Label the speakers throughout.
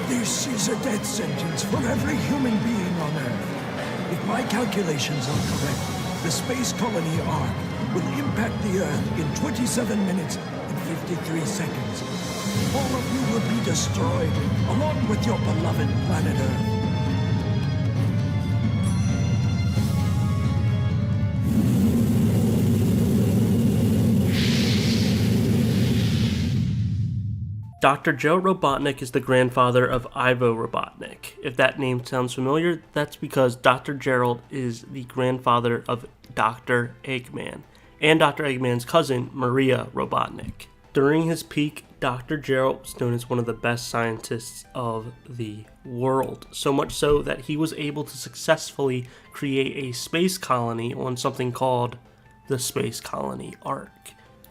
Speaker 1: This is a death sentence for every human being on Earth. If my calculations are correct, the space colony Ark will impact the Earth in 27 minutes and 53 seconds. All of you will be destroyed, along with your beloved planet Earth.
Speaker 2: Dr. Gerald Robotnik is the grandfather of Ivo Robotnik. If that name sounds familiar, that's because Dr. Gerald is the grandfather of Dr. Eggman, and Dr. Eggman's cousin, Maria Robotnik. During his peak, Dr. Gerald was known as one of the best scientists of the world, so much so that he was able to successfully create a space colony on something called the Space Colony Ark.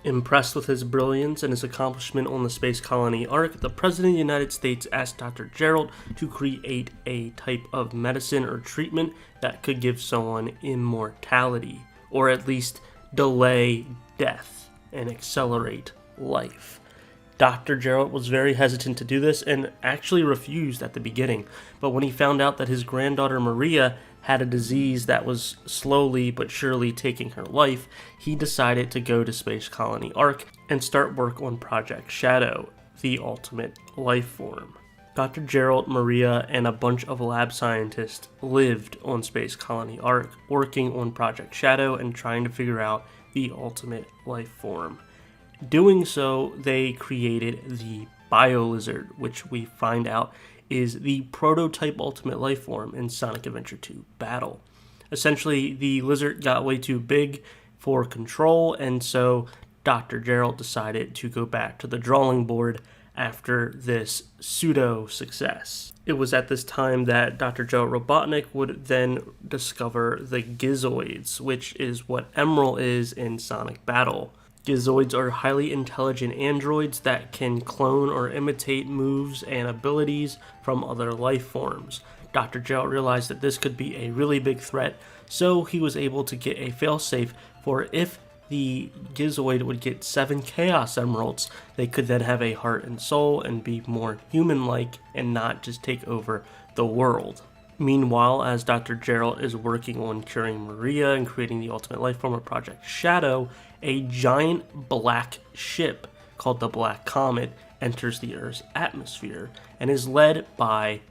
Speaker 2: Impressed with his brilliance and his accomplishment on the Space Colony Ark, the President of the United States asked Dr. Gerald to create a type of medicine or treatment that could give someone immortality, or at least delay death and accelerate life. Dr. Gerald was very hesitant to do this and actually refused at the beginning, but when he found out that his granddaughter Maria had a disease that was slowly but surely taking her life, he decided to go to Space Colony Ark and start work on Project Shadow, the ultimate life form. Dr. Gerald, Maria, and a bunch of lab scientists lived on Space Colony Ark, working on Project Shadow and trying to figure out the ultimate life form. Doing so, they created the Bio-Lizard, which we find out is the prototype ultimate life form in Sonic Adventure 2 Battle. Essentially, the lizard got way too big for control, and so Dr. Gerald decided to go back to the drawing board after this pseudo-success. It was at this time that Dr. Gerald Robotnik would then discover the Gizoids, which is what Emerald is in Sonic Battle. Gizoids are highly intelligent androids that can clone or imitate moves and abilities from other life forms. Dr. Gerald realized that this could be a really big threat, so he was able to get a failsafe for if the Gizoid would get 7 Chaos Emeralds, they could then have a heart and soul and be more human-like and not just take over the world. Meanwhile, as Dr. Gerald is working on curing Maria and creating the ultimate life form of Project Shadow, a giant black ship called the Black Comet enters the Earth's atmosphere and is led by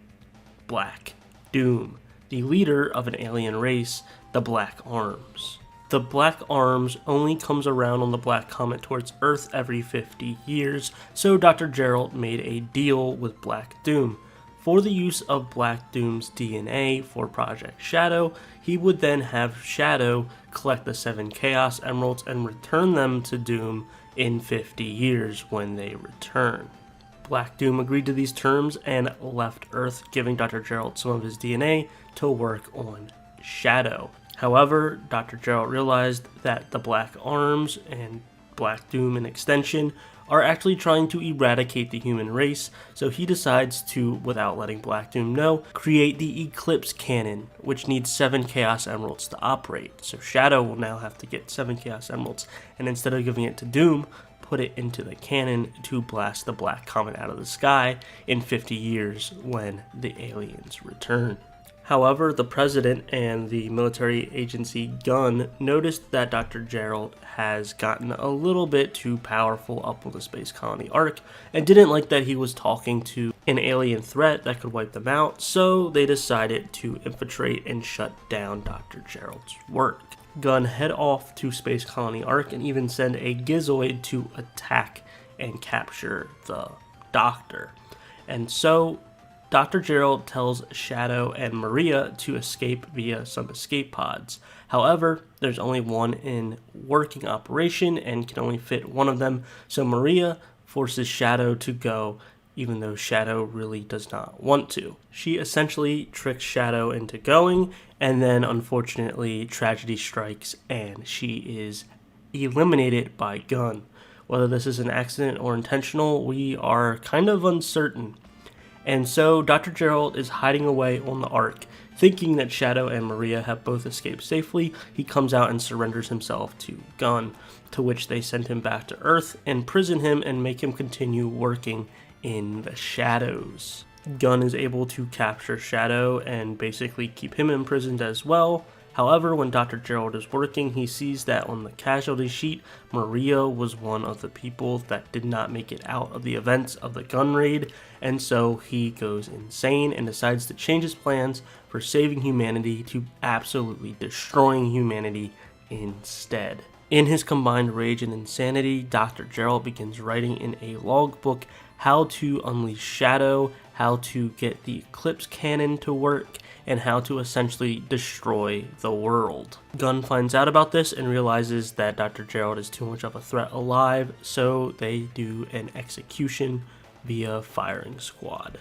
Speaker 2: Black Doom, the leader of an alien race, the Black Arms. The Black Arms only comes around on the Black Comet towards Earth every 50 years, so Dr. Gerald made a deal with Black Doom. For the use of Black Doom's DNA for Project Shadow, he would then have Shadow collect the 7 Chaos Emeralds and return them to Doom in 50 years when they return. Black Doom agreed to these terms and left Earth, giving Dr. Gerald some of his DNA to work on Shadow. However, Dr. Gerald realized that the Black Arms and Black Doom in extension are actually trying to eradicate the human race, so he decides to, without letting Black Doom know, create the Eclipse Cannon, which needs 7 Chaos Emeralds to operate. So Shadow will now have to get 7 Chaos Emeralds, and instead of giving it to Doom, put it into the cannon to blast the Black Comet out of the sky in 50 years when the aliens return. However, the president and the military agency Gunn noticed that Dr. Gerald has gotten a little bit too powerful up on the Space Colony Ark and didn't like that he was talking to an alien threat that could wipe them out, so they decided to infiltrate and shut down Dr. Gerald's work. Gunn head off to Space Colony Ark and even send a Gizoid to attack and capture the Doctor. And so Dr. Gerald tells Shadow and Maria to escape via some escape pods. However, there's only one in working operation and can only fit one of them, so Maria forces Shadow to go, even though Shadow really does not want to. She essentially tricks Shadow into going, and then unfortunately tragedy strikes and she is eliminated by Gunn. Whether this is an accident or intentional, we are kind of uncertain. And so Dr. Gerald is hiding away on the Ark. Thinking that Shadow and Maria have both escaped safely, he comes out and surrenders himself to Gunn, to which they send him back to Earth, imprison him, and make him continue working in the shadows. Gunn is able to capture Shadow and basically keep him imprisoned as well. However, when Dr. Gerald is working, he sees that on the casualty sheet, Maria was one of the people that did not make it out of the events of the gun raid, and so he goes insane and decides to change his plans for saving humanity to absolutely destroying humanity instead. In his combined rage and insanity, Dr. Gerald begins writing in a logbook how to unleash Shadow, how to get the Eclipse cannon to work, and how to essentially destroy the world. Gunn finds out about this and realizes that Dr. Gerald is too much of a threat alive, so they do an execution via firing squad.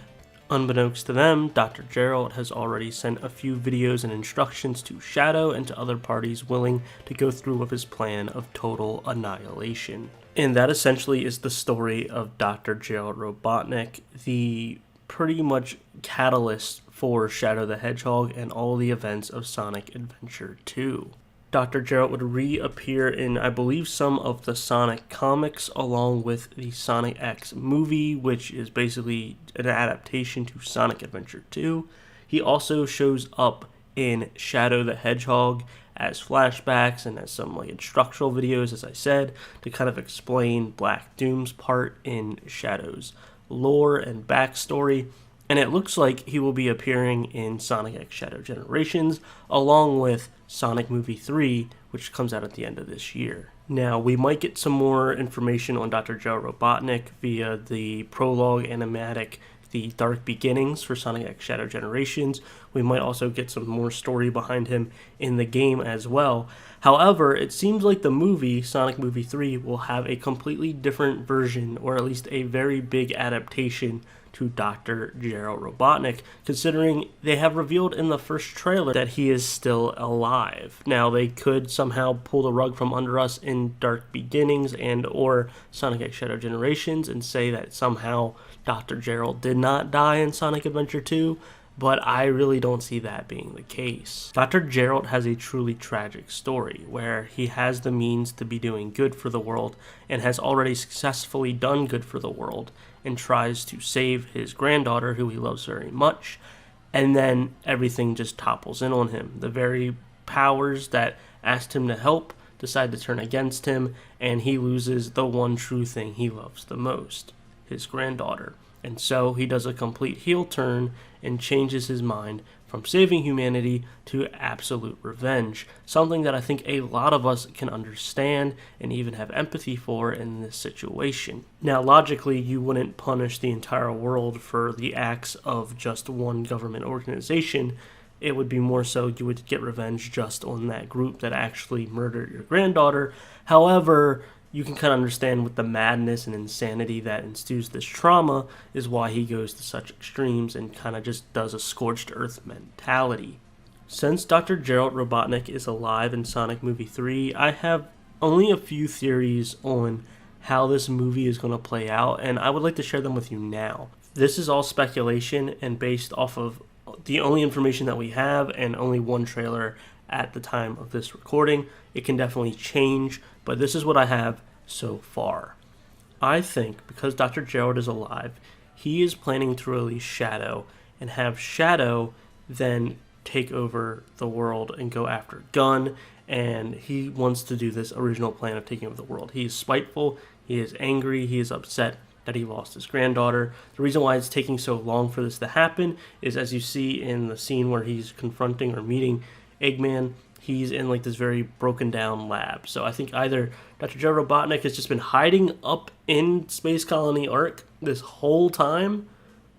Speaker 2: Unbeknownst to them, Dr. Gerald has already sent a few videos and instructions to Shadow and to other parties willing to go through with his plan of total annihilation. And that essentially is the story of Dr. Gerald Robotnik, the pretty much catalyst for Shadow the Hedgehog and all the events of Sonic Adventure 2. Dr. Gerald would reappear in, I believe, some of the Sonic comics along with the Sonic X movie, which is basically an adaptation to Sonic Adventure 2. He also shows up in Shadow the Hedgehog as flashbacks and as some instructional videos, as I said, to kind of explain Black Doom's part in Shadow's lore and backstory. And it looks like he will be appearing in Sonic X Shadow Generations, along with Sonic Movie 3, which comes out at the end of this year. Now, we might get some more information on Dr. Gerald Robotnik via the prologue animatic, The Dark Beginnings for Sonic X Shadow Generations. We might also get some more story behind him in the game as well. However, it seems like the movie, Sonic Movie 3, will have a completely different version, or at least a very big adaptation to Dr. Gerald Robotnik, considering they have revealed in the first trailer that he is still alive. Now, they could somehow pull the rug from under us in Dark Beginnings and or Sonic X Shadow Generations and say that somehow Dr. Gerald did not die in Sonic Adventure 2, but I really don't see that being the case. Dr. Gerald has a truly tragic story where he has the means to be doing good for the world and has already successfully done good for the world and tries to save his granddaughter, who he loves very much, and then everything just topples in on him. The very powers that asked him to help decide to turn against him, and he loses the one true thing he loves the most, his granddaughter. And so he does a complete heel turn and changes his mind from saving humanity to absolute revenge, something that I think a lot of us can understand and even have empathy for in this situation. Now, logically, you wouldn't punish the entire world for the acts of just one government organization. It would be more so you would get revenge just on that group that actually murdered your granddaughter. However, you can kind of understand with the madness and insanity that ensues this trauma is why he goes to such extremes and kind of just does a scorched earth mentality. Since Dr. Gerald Robotnik is alive in Sonic Movie 3, I have only a few theories on how this movie is going to play out, and I would like to share them with you now. This is all speculation and based off of the only information that we have and only one trailer at the time of this recording. It can definitely change, but this is what I have so far. I think because Dr. Gerald is alive, he is planning to release Shadow and have Shadow then take over the world and go after Gunn, and he wants to do this original plan of taking over the world. He is spiteful, he is angry, he is upset that he lost his granddaughter. The reason why it's taking so long for this to happen is, as you see in the scene where he's confronting or meeting Eggman, he's in this very broken down lab. So I think either Dr. Gerald Robotnik has just been hiding up in Space Colony Arc this whole time,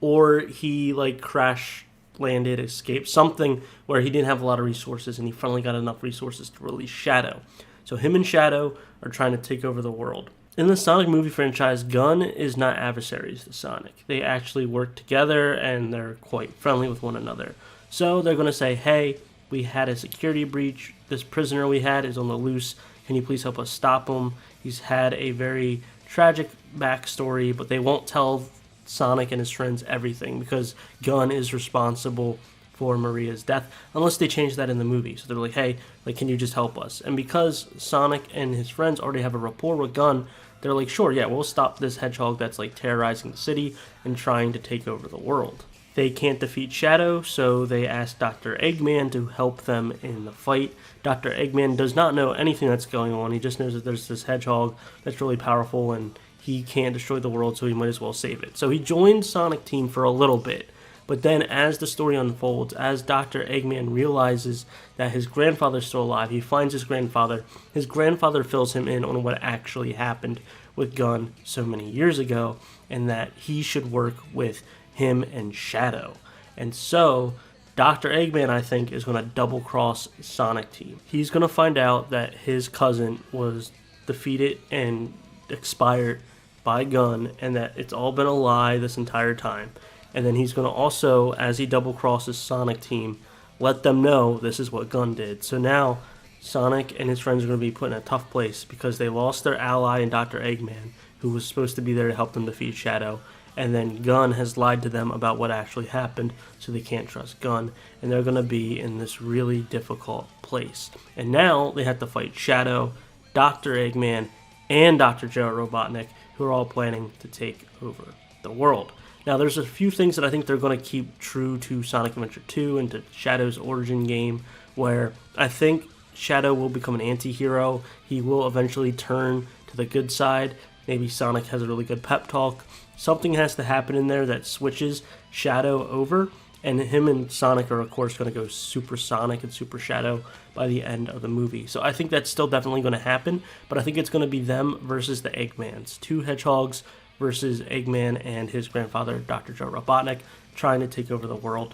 Speaker 2: or he crash landed, escaped, something where he didn't have a lot of resources and he finally got enough resources to release Shadow. So him and Shadow are trying to take over the world. In the Sonic movie franchise, Gunn is not adversaries to Sonic. They actually work together and they're quite friendly with one another. So they're going to say, hey, we had a security breach. This prisoner we had is on the loose. Can you please help us stop him? He's had a very tragic backstory, but they won't tell Sonic and his friends everything because Gunn is responsible for Maria's death, unless they change that in the movie. So they're like, hey, can you just help us? And because Sonic and his friends already have a rapport with Gunn, they're like, sure, yeah, we'll stop this hedgehog that's terrorizing the city and trying to take over the world. they can't defeat Shadow, so they ask Dr. Eggman to help them in the fight. Dr. Eggman does not know anything that's going on. He just knows that there's this hedgehog that's really powerful and he can't destroy the world, so he might as well save it. So he joins Sonic Team for a little bit. But then as the story unfolds, as Dr. Eggman realizes that his grandfather's still alive, he finds his grandfather. His grandfather fills him in on what actually happened with Gunn so many years ago, and that he should work with him and Shadow. And so Dr. Eggman, I think, is going to double-cross Sonic Team. He's going to find out that his cousin was defeated and expired by Gunn, and that it's all been a lie this entire time. And then he's going to also, as he double-crosses Sonic Team, let them know this is what Gunn did. So now Sonic and his friends are going to be put in a tough place because they lost their ally in Dr. Eggman, who was supposed to be there to help them defeat Shadow. And then Gunn has lied to them about what actually happened, so they can't trust Gunn. And they're going to be in this really difficult place. And now they have to fight Shadow, Dr. Eggman, and Dr. Gerald Robotnik, who are all planning to take over the world. Now, there's a few things that I think they're going to keep true to Sonic Adventure 2 and to Shadow's origin game, where I think Shadow will become an anti-hero. He will eventually turn to the good side. Maybe Sonic has a really good pep talk. Something has to happen in there that switches Shadow over, and him and Sonic are, of course, going to go Super Sonic and Super Shadow by the end of the movie. So I think that's still definitely going to happen, but I think it's going to be them versus the Eggmans. Two hedgehogs versus Eggman and his grandfather, Dr. Joe Robotnik, trying to take over the world.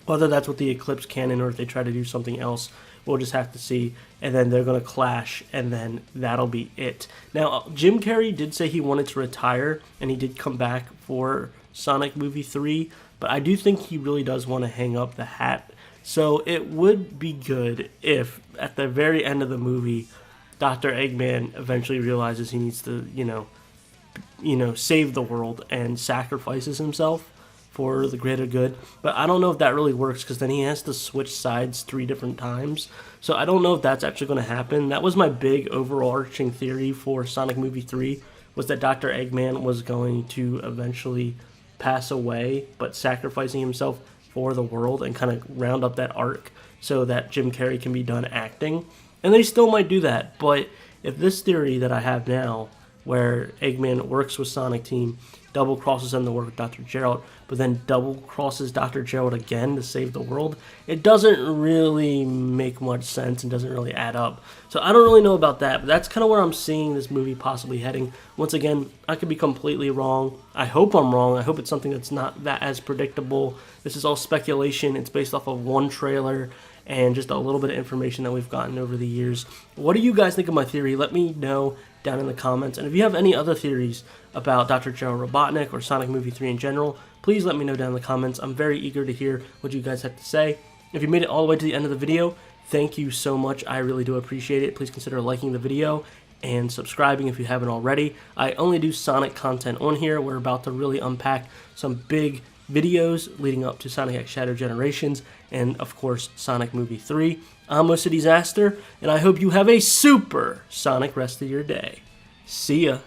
Speaker 2: Whether that's with the Eclipse canon or if they try to do something else, we'll just have to see. And then they're going to clash, and then that'll be it. Now, Jim Carrey did say he wanted to retire, and he did come back for Sonic Movie 3, but I do think he really does want to hang up the hat. So it would be good if, at the very end of the movie, Dr. Eggman eventually realizes he needs to, save the world and sacrifices himself for the greater good. But I don't know if that really works, because then he has to switch sides 3 different times. So I don't know if that's actually going to happen. That was my big overarching theory for Sonic Movie 3, was that Dr. Eggman was going to eventually pass away, but sacrificing himself for the world and kind of round up that arc so that Jim Carrey can be done acting. And they still might do that, but if this theory that I have now, where Eggman works with Sonic Team, double crosses them to work with Dr. Gerald, but then double crosses Dr. Gerald again to save the world, it doesn't really make much sense and doesn't really add up. So I don't really know about that, but that's kind of where I'm seeing this movie possibly heading. Once again, I could be completely wrong. I hope I'm wrong. I hope it's something that's not that as predictable. This is all speculation. It's based off of one trailer and just a little bit of information that we've gotten over the years. What do you guys think of my theory? Let me know down in the comments. And if you have any other theories about Dr. Gerald Robotnik or Sonic Movie 3 in general, please let me know down in the comments. I'm very eager to hear what you guys have to say. If you made it all the way to the end of the video, thank you so much. I really do appreciate it. Please consider liking the video and subscribing if you haven't already. I only do Sonic content on here. We're about to really unpack some big videos leading up to Sonic X Shadow Generations and, of course, Sonic Movie 3. I'm OCDsaster, and I hope you have a super Sonic rest of your day. See ya.